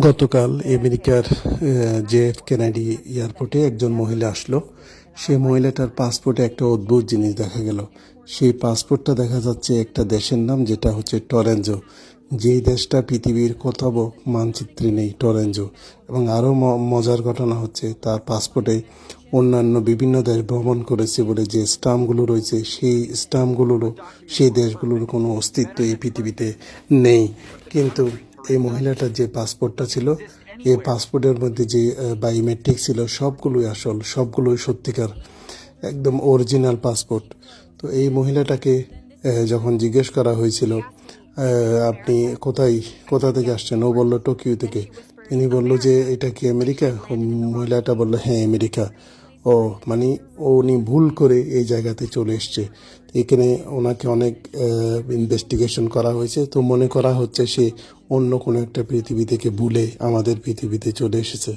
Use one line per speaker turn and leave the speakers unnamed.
গতকাল আমেরিকার JF Kennedy এয়ারপোর্টে একজন মহিলা আসলো। সেই মহিলাটার পাসপোর্টে একটা অদ্ভুত জিনিস দেখা গেল। সেই পাসপোর্টটা দেখা যাচ্ছে একটা দেশের নাম, যেটা হচ্ছে টরেঞ্জো। যেই দেশটা পৃথিবীর কোথাও মানচিত্রে নেই, টরেঞ্জো। এবং আরও মজার ঘটনা হচ্ছে, তার পাসপোর্টে অন্যান্য বিভিন্ন দেশ ভ্রমণ করেছে বলে যে স্টাম্পগুলো রয়েছে, সেই স্টাম্পগুলোরও সেই দেশগুলোর কোনো অস্তিত্ব এই পৃথিবীতে নেই। কিন্তু এই মহিলাটার যে পাসপোর্টটা ছিল, এই পাসপোর্টের মধ্যে যে বায়োমেট্রিক ছিল, সবগুলোই আসল, সবগুলোই সত্যিকার, একদম অরিজিনাল পাসপোর্ট। তো এই মহিলাটাকে যখন জিজ্ঞেস করা হয়েছিল, আপনি কোথা থেকে আসছেন, ও বলল টোকিও থেকে। তিনি বলল যে এটা কি আমেরিকা? মহিলাটা বলল হ্যাঁ আমেরিকা। ও মানে উনি ভুল করে এই জায়গাতে চলে এসছে। এখানে ওনাকে অনেক ইনভেস্টিগেশন করা হয়েছে। তো মনে করা হচ্ছে সে অন্য কোনো একটা পৃথিবী থেকে ভুলে আমাদের পৃথিবীতে চলে এসেছে।